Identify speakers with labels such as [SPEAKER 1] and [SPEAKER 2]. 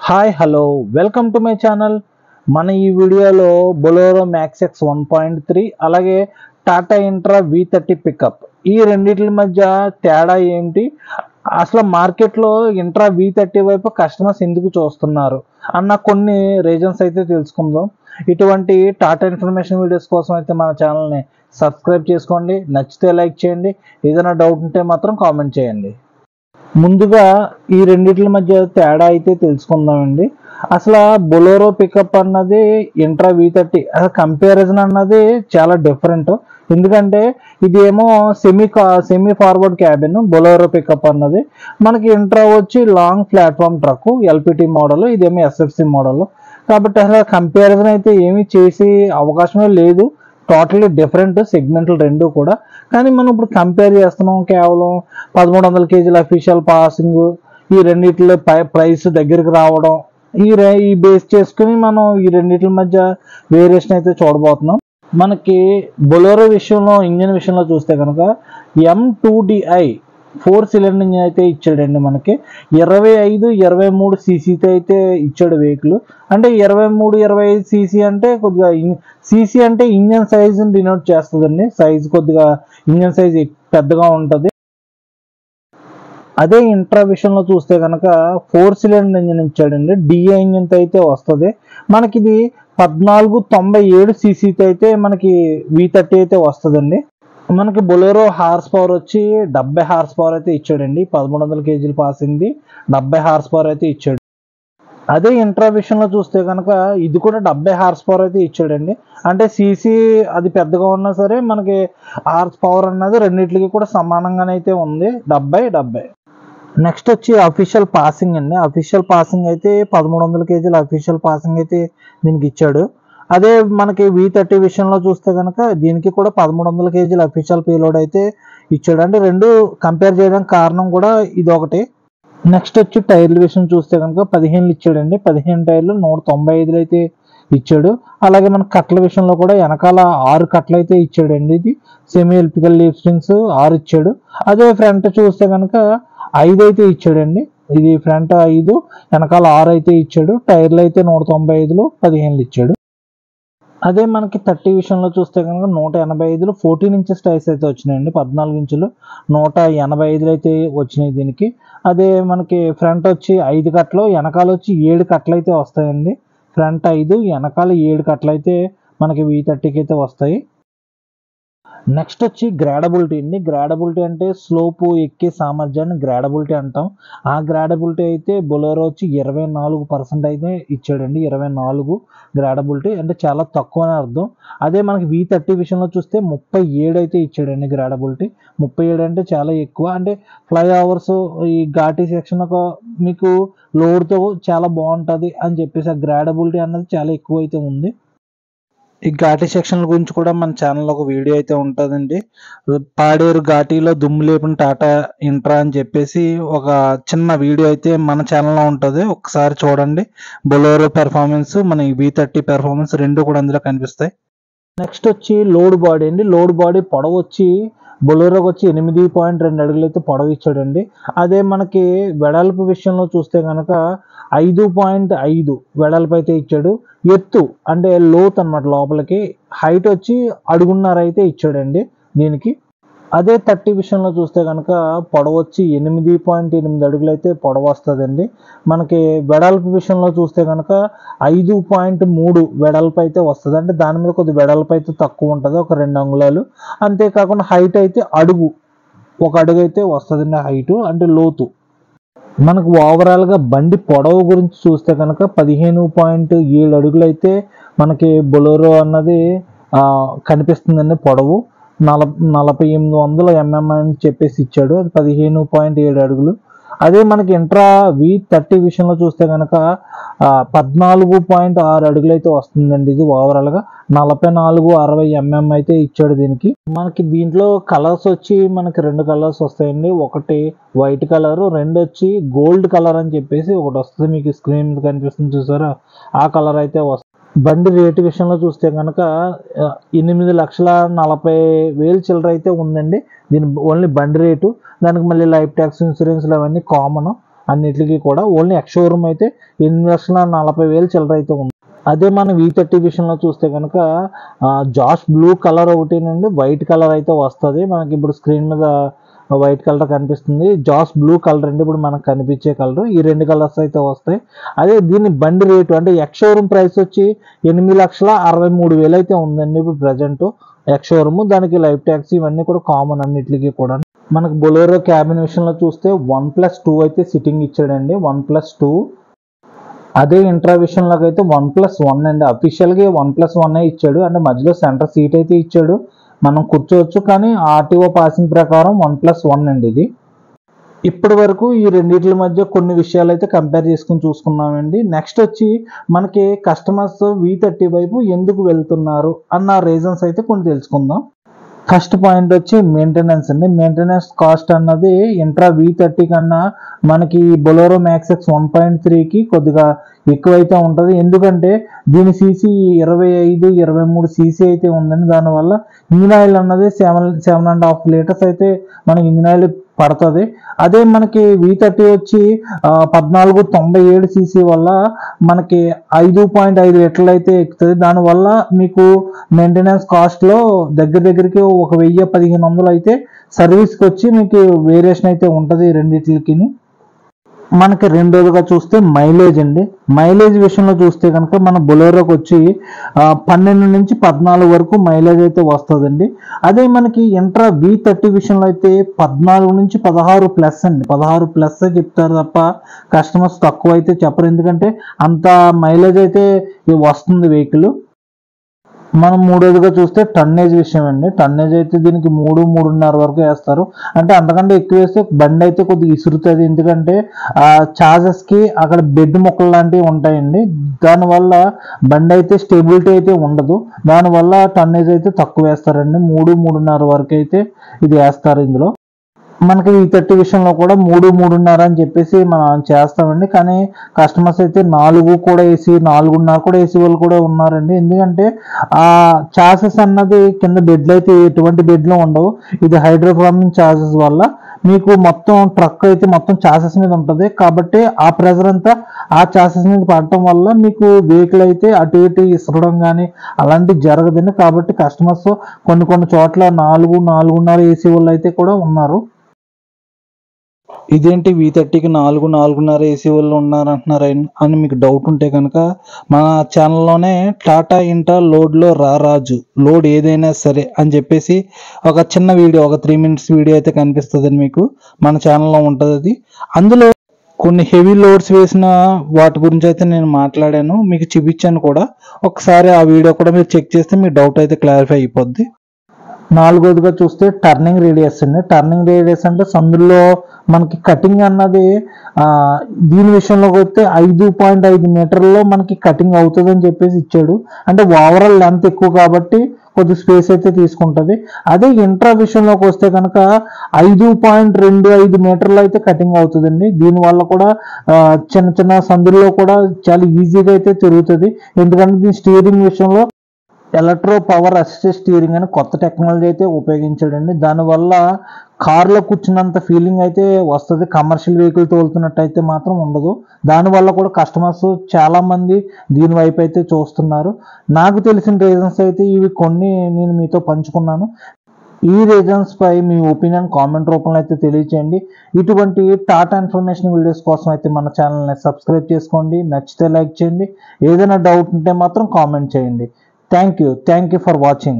[SPEAKER 1] Hi hello welcome to my channel. మన ఈ వీడియోలో బొలెరో మ్యాక్స్ ఎక్స్ 1.3 అలాగే టాటా ఇంట్రా V30 పికప్ ఈ రెండింటి మధ్య తేడా ఏంటి, అసలు మార్కెట్లో ఇంట్రా V30 వైపు కస్టమర్స్ ఎందుకు చూస్తున్నారు అన్న కొన్ని రీజన్స్ అయితే తెలుసుకుందాం. ఇటువంటి టాటా ఇన్ఫర్మేషన్ వీడియోస్ కోసం అయితే మన ఛానల్ని సబ్స్క్రైబ్ చేసుకోండి, నచ్చితే లైక్ చేయండి, ఏదైనా డౌట్ ఉంటే మాత్రం కామెంట్ చేయండి. ముందుగా ఈ రెండిట్ల మధ్య తేడా అయితే తెలుసుకుందామండి. అసలు బొలెరో పికప్ అన్నది ఇంట్రా V30 కంపారిజన్ అన్నది చాలా డిఫరెంట్. ఎందుకంటే ఇది ఏమో semi forward cabin Bolero pickup అన్నది, మనకి ఇంట్రా వచ్చి long platform truck LPT model, ఇదేమో SFC మోడల్. కాబట్టి అసలు కంపారిజన్ అయితే ఏమీ చేసే అవకాశమే లేదు. టోటలీ డిఫరెంట్ సెగ్మెంట్లు రెండు కూడా. కానీ మనం ఇప్పుడు కంపేర్ చేస్తున్నాం, కేవలం 1300 kg అఫీషియల్ పాసింగ్, ఈ రెండిట్లో ప్రైస్ దగ్గరికి రావడం, ఈ బేస్ చేసుకుని మనం ఈ రెండిట్ల మధ్య వేరియేషన్ అయితే చూడబోతున్నాం. మనకి బొలెరో విషయంలో, ఇంజిన్ విషయంలో చూస్తే కనుక M2DI 4 సిలిండర్ ఇంజిన్ అయితే ఇచ్చాడండి. మనకి 25-23 cc అయితే ఇచ్చాడు వెహికల్. అంటే 23-25 cc అంటే కొద్దిగా cc అంటే ఇంజిన్ సైజ్ డినోట్ చేస్తుందండి. సైజ్ కొద్దిగా ఇంజిన్ సైజ్ పెద్దగా ఉంటుంది. అదే ఇంట్రా విషయంలో చూస్తే కనుక 4 సిలిండర్ ఇంజిన్ ఇచ్చాడండి. DI ఇంజిన్ అయితే వస్తుంది. మనకి ఇది 1497 cc అయితే మనకి V30 అయితే వస్తుందండి. మనకి బొలెరో హార్స్ పవర్ వచ్చి 70 హార్స్ పవర్ అయితే ఇచ్చాడండి. 1300 kg పాసింగ్ది 70 హార్స్ పవర్ అయితే ఇచ్చాడు. అదే ఇంట్రా విషయంలో చూస్తే కనుక ఇది కూడా 70 హార్స్ పవర్ అయితే ఇచ్చాడండి. అంటే సీసీ అది పెద్దగా ఉన్నా సరే మనకి హార్స్ పవర్ అన్నది రెండింటికి కూడా సమానంగానే అయితే ఉంది, 70. నెక్స్ట్ వచ్చి అఫీషియల్ పాసింగ్ అండి. అఫీషియల్ పాసింగ్ అయితే 1300 kg అఫీషియల్ పాసింగ్ అయితే దీనికి ఇచ్చాడు. అదే మనకి V30 విషయంలో చూస్తే కనుక దీనికి కూడా 1300 kg అఫీషియల్ పేలోడ్ అయితే ఇచ్చాడు. అంటే రెండు కంపేర్ చేయడానికి కారణం కూడా ఇది ఒకటి. నెక్స్ట్ వచ్చి టైర్ల విషయం చూస్తే కనుక 15 ఇచ్చాడండి. 15 టైర్లు 195 అయితే ఇచ్చాడు. అలాగే మన కట్ల విషయంలో కూడా వెనకాల 6 కట్లు అయితే ఇచ్చాడండి. ఇది సెమీ ఎలిప్టికల్ లీఫ్ స్ప్రింగ్స్ 6 ఇచ్చాడు. అదే ఫ్రంట్ చూస్తే కనుక 5 అయితే ఇచ్చాడండి. ఇది ఫ్రంట్ 5, వెనకాల 6 అయితే ఇచ్చాడు. టైర్లు అయితే 195లో 15 ఇచ్చాడు. అదే మనకి 30 విషయంలో చూస్తే కనుక 185లో 14 ఇంచెస్ టైర్స్ అయితే వచ్చినాయండి. 14 ఇంచులు 185 అయితే వచ్చినాయి దీనికి. అదే మనకి ఫ్రంట్ వచ్చి 5 కట్లు, వెనకాల వచ్చి 7 కట్లు అయితే వస్తాయండి. ఫ్రంట్ 5, వెనకాల 7 కట్లు అయితే మనకి V30కి అయితే వస్తాయి. నెక్స్ట్ వచ్చి గ్రాడబిలిటీ అండి. గ్రాడబిలిటీ అంటే స్లోపు ఎక్కే సామర్థ్యాన్ని గ్రాడబిలిటీ అంటాం. ఆ గ్రాడబిలిటీ అయితే బొలెరో వచ్చి 24% అయితే ఇచ్చాడండి. 24 గ్రాడబిలిటీ అంటే చాలా తక్కువ అని అర్థం. అదే మనకి V30 విషయంలో చూస్తే 37 అయితే ఇచ్చాడండి గ్రాడబిలిటీ. 37 అంటే చాలా ఎక్కువ. అంటే ఫ్లైఓవర్స్, ఈ ఘాటీ సెక్షన్ ఒక మీకు లోడ్తో చాలా బాగుంటుంది అని చెప్పేసి ఆ గ్రాడబిలిటీ అన్నది చాలా ఎక్కువ అయితే ఉంది. ఈ ఘాటీ సెక్షన్ గురించి కూడా మన ఛానల్లో ఒక వీడియో అయితే ఉంటుందండి. పాడేరు ఘాటీలో దుమ్ము లేపిన టాటా ఇంట్రా అని చెప్పేసి ఒక చిన్న వీడియో అయితే మన ఛానల్లో ఉంటుంది, ఒకసారి చూడండి. బొలెరో పెర్ఫార్మెన్స్, మన V30 పెర్ఫార్మెన్స్ రెండు కూడా అందులో కనిపిస్తాయి. నెక్స్ట్ వచ్చి లోడ్ బాడీ అండి. లోడ్ బాడీ పొడవు వచ్చి బొలెరోకి వచ్చి 8.2 అడుగులు అయితే పొడవు ఇచ్చాడండి. అదే మనకి వెడల్పు విషయంలో చూస్తే కనుక 5.5 వెడల్పు అయితే ఇచ్చాడు. ఎత్తు అంటే లోత్ అనమాట, లోపలికి హైట్ వచ్చి 1.5 అయితే ఇచ్చాడండి దీనికి. అదే 30 విషయంలో చూస్తే కనుక పొడవు వచ్చి 8.8 అడుగులు అయితే పొడవు వస్తుందండి. మనకి వెడల్పు విషయంలో చూస్తే కనుక 5.3 వెడల్పు అయితే వస్తుంది. అంటే దాని మీద కొద్ది వెడల్పు అయితే తక్కువ ఉంటుంది, ఒక 2 అంగుళాలు. అంతేకాకుండా హైట్ అయితే 1 అడుగు అయితే వస్తుందండి హైటు, అంటే లోతు. మనకు ఓవరాల్గా బండి పొడవు గురించి చూస్తే కనుక 15.7 అడుగులు అయితే మనకి బొలెరో అన్నది కనిపిస్తుందండి. పొడవు 4800 mm అని చెప్పేసి ఇచ్చాడు. అది 15.7 అడుగులు. అదే మనకి ఇంట్రా V30 విషయంలో చూస్తే కనుక 14.6 అడుగులు అయితే వస్తుందండి. ఇది ఓవరాల్గా 44-60 mm అయితే ఇచ్చాడు దీనికి. మనకి దీంట్లో కలర్స్ వచ్చి మనకి 2 కలర్స్ వస్తాయండి. ఒకటి వైట్ కలర్, రెండు వచ్చి గోల్డ్ కలర్ అని చెప్పేసి ఒకటి వస్తుంది. మీకు స్క్రీన్ మీద కనిపిస్తుంది చూసారా, ఆ కలర్ అయితే వస్తుంది. బండి రేటు విషయంలో చూస్తే కనుక 8,40,000 చిల్లర అయితే ఉందండి. దీని ఓన్లీ బండి రేటు. దానికి మళ్ళీ లైఫ్ ట్యాక్స్, ఇన్సూరెన్స్లు అవన్నీ కామన్. అన్నిటికీ కూడా. ఓన్లీ ఎక్స్ షోరూమ్ అయితే 8,40,000 చిల్లర అయితే ఉంది. అదే మనం V30 విషయంలో చూస్తే కనుక జాష్ బ్లూ కలర్ ఒకటేనండి, వైట్ కలర్ అయితే వస్తుంది మనకి. ఇప్పుడు స్క్రీన్ మీద వైట్ కలర్ కనిపిస్తుంది, జాస్ బ్లూ కలర్ అండి ఇప్పుడు మనకు కనిపించే కలర్. ఈ 2 కలర్స్ అయితే వస్తాయి. అదే దీని బండి రేటు అంటే ఎక్స్ షోరూమ్ ప్రైస్ వచ్చి 8,63,000 అయితే ఉందండి ఇప్పుడు ప్రజెంట్ ఎక్స్ షోరూమ్. దానికి లైఫ్ ట్యాక్స్ ఇవన్నీ కూడా కామన్ అన్నిటికీ కూడా. మనకు బొలెరో క్యాబిన్ విషయంలో చూస్తే 1+2 అయితే సిట్టింగ్ ఇచ్చాడండి, 1+2. అదే ఇంట్రా విషయంలోకి అయితే 1+1 అండి. అఫీషియల్గా 1+1 ఇచ్చాడు, అంటే మధ్యలో సెంటర్ సీట్ అయితే ఇచ్చాడు, మనం కూర్చోవచ్చు. కానీ ఆర్టీఓ పాసింగ్ ప్రకారం 1+1 అండి ఇది. ఇప్పటి వరకు ఈ రెండింటి మధ్య కొన్ని విషయాలు అయితే కంపేర్ చేసుకుని చూసుకున్నామండి. నెక్స్ట్ వచ్చి మనకి కస్టమర్స్ V30 వైపు ఎందుకు వెళ్తున్నారు అన్న రీజన్స్ అయితే కొన్ని తెలుసుకుందాం. ఫస్ట్ పాయింట్ వచ్చి మెయింటెనెన్స్ అండి. మెయింటెనెన్స్ కాస్ట్ అన్నది ఇంట్రా V30 కన్నా మనకి బొలెరో మ్యాక్స్ X 1.3కి కొద్దిగా ఎక్కువైతే ఉంటుంది. ఎందుకంటే దీని సీసీ 25-23 సీసీ అయితే ఉందండి. దానివల్ల ఇంజిన్ ఆయిల్ అన్నది 7.5 లీటర్స్ అయితే మనకి ఇంజిన్ ఆయిల్ పడుతుంది. అదే మనకి V30 వచ్చి 1497 సీసీ వల్ల మనకి 5.5 లీటర్లు అయితే ఎక్కుతుంది. దానివల్ల మీకు మెయింటెనెన్స్ కాస్ట్లో దగ్గరికి 1,000-1,500 అయితే సర్వీస్కి వచ్చి మీకు వేరియేషన్ అయితే ఉంటుంది రెండింటికి. మనకి రెండోదిగా చూస్తే మైలేజ్ అండి. మైలేజ్ విషయంలో చూస్తే కనుక మన బొలెరోకి వచ్చి 12 నుంచి 14 వరకు మైలేజ్ అయితే వస్తుందండి. అదే మనకి ఇంట్రా V30 విషయంలో అయితే 14 నుంచి 16+ అండి, 16+ చెప్తారు తప్ప కస్టమర్స్ తక్కువ అయితే చెప్పరు. ఎందుకంటే అంత మైలేజ్ అయితే వస్తుంది వెహికల్. మనం మూడోదిగా చూస్తే టన్నేజ్ విషయం అండి. టన్నేజ్ అయితే దీనికి 3-3.5 వరకు వేస్తారు. అంటే అంతకంటే ఎక్కువ వేస్తే బండి అయితే కొద్దిగా ఇసురుతుంది. ఎందుకంటే చార్జెస్కి అక్కడ బెడ్ మొక్కలు లాంటివి ఉంటాయండి, దానివల్ల బండి అయితే స్టెబిలిటీ అయితే ఉండదు. దానివల్ల టన్నేజ్ అయితే తక్కువ వేస్తారండి, 3-3.5 వరకు అయితే ఇది వేస్తారు ఇందులో. మనకి V30 విషయంలో కూడా 3-3.5 అని చెప్పేసి మనం చేస్తామండి. కానీ కస్టమర్స్ అయితే 4 కూడా వేసి 4.5 కూడా వేసి వాళ్ళు కూడా ఉన్నారండి. ఎందుకంటే ఆ చాసెస్ అన్నది కింద బెడ్లు అయితే ఎటువంటి బెడ్లు ఉండవు. ఇది హైడ్రోఫార్మింగ్ చాసెస్ వల్ల మీకు మొత్తం ట్రక్ అయితే మొత్తం చాసెస్ మీద ఉంటుంది. కాబట్టి ఆ ప్రెజర్ అంతా ఆ చాసెస్ మీద పడటం వల్ల మీకు వెహికల్ అయితే అటు ఇటు ఇసరడం కానీ అలాంటివి జరగదండి. కాబట్టి కస్టమర్స్ కొన్ని చోట్ల 4-4.5 ఏసీ వాళ్ళు అయితే కూడా ఉన్నారు. ఇదేంటి V30కి 4-4.5 ఏసీ వాళ్ళు ఉన్నారంటున్నారు అని మీకు డౌట్ ఉంటే కనుక మన ఛానల్లోనే టాటా ఇంట్రా లోడ్లో రారాజు లోడ్ ఏదైనా సరే అని చెప్పేసి ఒక చిన్న వీడియో, ఒక 3 minutes వీడియో అయితే కనిపిస్తుందండి మీకు, మన ఛానల్లో ఉంటుంది అది. అందులో కొన్ని హెవీ లోడ్స్ వేసిన వాటి గురించి అయితే నేను మాట్లాడాను, మీకు చూపించాను కూడా. ఒకసారి ఆ వీడియో కూడా మీరు చెక్ చేస్తే మీ డౌట్ అయితే క్లారిఫై అయిపోద్ది. నాలుగోదిగా చూస్తే టర్నింగ్ రేడియస్ అండి. టర్నింగ్ రేడియస్ అంటే సందుల్లో మనకి కటింగ్ అన్నది దీని విషయంలోకి వస్తే 5.5 మీటర్లో మనకి కటింగ్ అవుతుంది అని చెప్పేసి ఇచ్చాడు. అంటే ఓవరాల్ లెంత్ ఎక్కువ కాబట్టి కొద్ది స్పేస్ అయితే తీసుకుంటుంది. అదే ఇంట్రా విషయంలోకి వస్తే కనుక 5.25 మీటర్లు అయితే కటింగ్ అవుతుందండి. దీనివల్ల కూడా చిన్న సందుల్లో కూడా చాలా ఈజీగా అయితే తిరుగుతుంది. ఎందుకంటే దీని స్టీరింగ్ విషయంలో ఎలక్ట్రో పవర్ అసిస్టెడ్ స్టీరింగ్ అని కొత్త టెక్నాలజీ అయితే ఉపయోగించాడండి. దానివల్ల కార్లో కూర్చున్నంత ఫీలింగ్ అయితే వస్తుంది, కమర్షియల్ వెహికల్ తోలుతున్నట్టు అయితే మాత్రం ఉండదు. దానివల్ల కూడా కస్టమర్స్ చాలామంది దీని వైపు అయితే చూస్తున్నారు. నాకు తెలిసిన రీజన్స్ అయితే ఇవి కొన్ని నేను మీతో పంచుకున్నాను. ఈ రీజన్స్ పై మీ ఒపీనియన్ కామెంట్ రూపంలో అయితే తెలియచేయండి. ఇటువంటి టాటా ఇన్ఫర్మేషన్ వీడియోస్ కోసం అయితే మన ఛానల్ని సబ్స్క్రైబ్ చేసుకోండి. నచ్చితే లైక్ చేయండి, ఏదైనా డౌట్ ఉంటే మాత్రం కామెంట్ చేయండి. Thank you for watching.